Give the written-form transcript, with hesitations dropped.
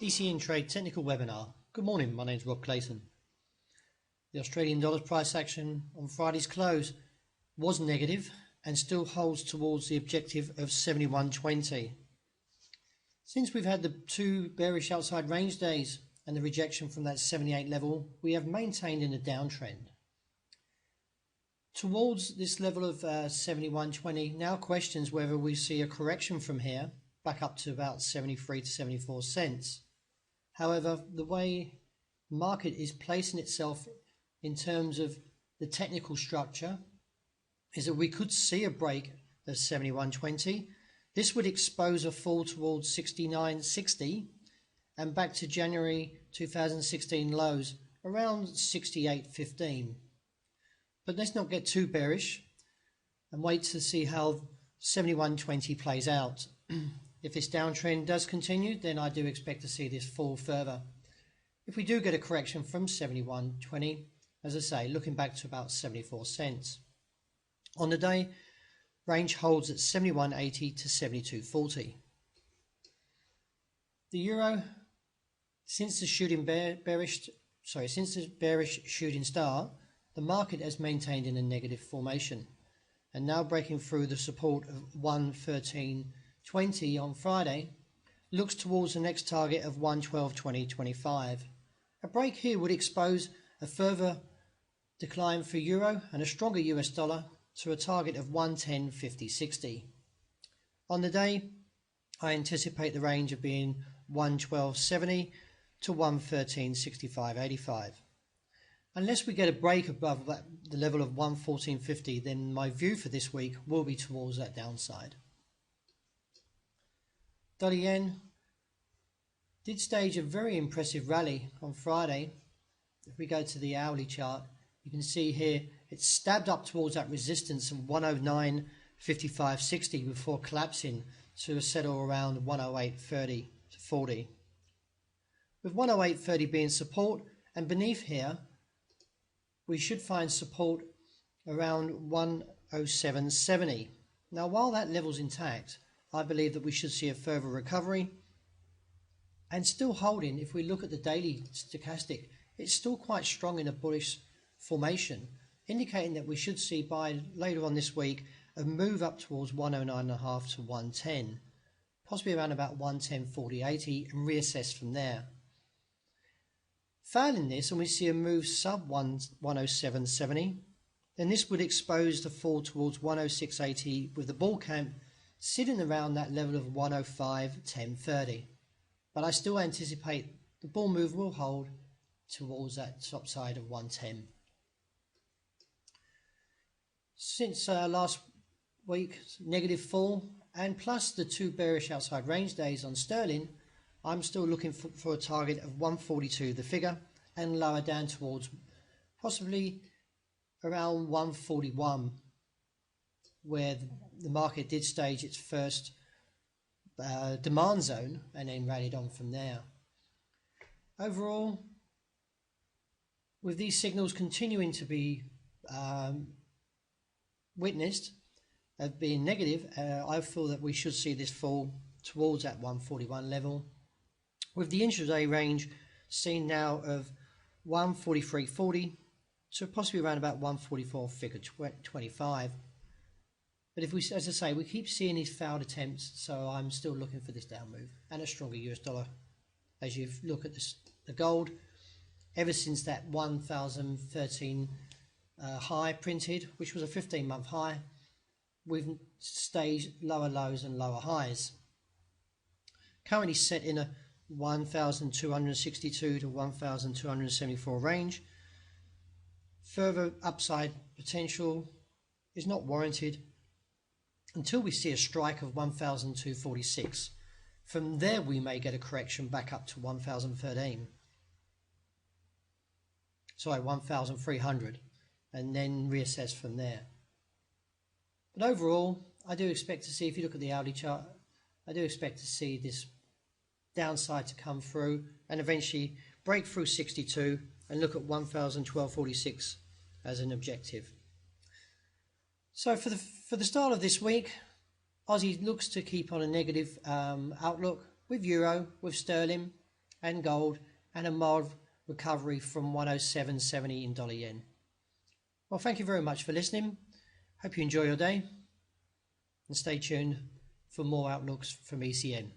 ECN Trade Technical Webinar. Good morning, my name is Rob Clayton. The Australian dollar's price action on Friday's close was negative and still holds towards the objective of 71.20. Since we've had the two bearish outside range days and the rejection from that 78 level, we have maintained in a downtrend. Towards this level of 71.20 now questions whether we see a correction from here back up to about 73 to 74 cents. However, the way the market is placing itself in terms of the technical structure is that we could see a break of 71.20. This would expose a fall towards 69.60 and back to January 2016 lows around 68.15. But let's not get too bearish and wait to see how 71.20 plays out. If this downtrend does continue, then I do expect to see this fall further. If we do get a correction from 71.20, as I say, looking back to about 74 cents. On the day, range holds at 71.80 to 72.40. The euro, since the bearish shooting star, the market has maintained in a negative formation and now breaking through the support of 113.20 on Friday, looks towards the next target of 112.20.25. A break here would expose a further decline for euro and a stronger US dollar to a target of 110.50.60. On the day, I anticipate the range of being 112.70 to 113.65.85. Unless we get a break above the level of 114.50, then my view for this week will be towards that downside. Dollar yen did stage a very impressive rally on Friday. If we go to the hourly chart, you can see here it stabbed up towards that resistance of 109.55.60 before collapsing to settle around 108.30 to 40. With 108.30 being support, and beneath here we should find support around 107.70. Now while that level's intact, I believe that we should see a further recovery, and still holding. If we look at the daily stochastic, it's still quite strong in a bullish formation, indicating that we should see by later on this week a move up towards 109.5 to 110, possibly around about 110.40.80, and reassess from there. Failing this, and we see a move sub 107.70, then this would expose the fall towards 106.80 with the bull camp sitting around that level of 105.10.30. But I still anticipate the bull move will hold towards that top side of 110. Since last week, negative fall, and plus the two bearish outside range days on sterling, I'm still looking for a target of 142, the figure, and lower down towards possibly around 141, where the market did stage its first demand zone and then rallied on from there. Overall, with these signals continuing to be witnessed as being negative, I feel that we should see this fall towards that 141 level, with the intraday range seen now of 143.40 to possibly around about 144 figure 25. But if we, as I say, we keep seeing these failed attempts, so I'm still looking for this down move and a stronger US dollar. As you look at the gold, ever since that 1013 high printed, which was a 15-month high, we've staged lower lows and lower highs. Currently set in a 1262 to 1274 range. Further upside potential is not warranted until we see a strike of 1246. From there we may get a correction back up to 1013. Sorry, 1300, and then reassess from there. But overall, I do expect to see, if you look at the hourly chart, I do expect to see this downside to come through and eventually break through 62 and look at 1012.46 as an objective. So for the start of this week, Aussie looks to keep on a negative outlook with euro, with sterling, and gold, and a mild recovery from 107.70 in dollar yen. Well, thank you very much for listening. Hope you enjoy your day and stay tuned for more outlooks from ECN.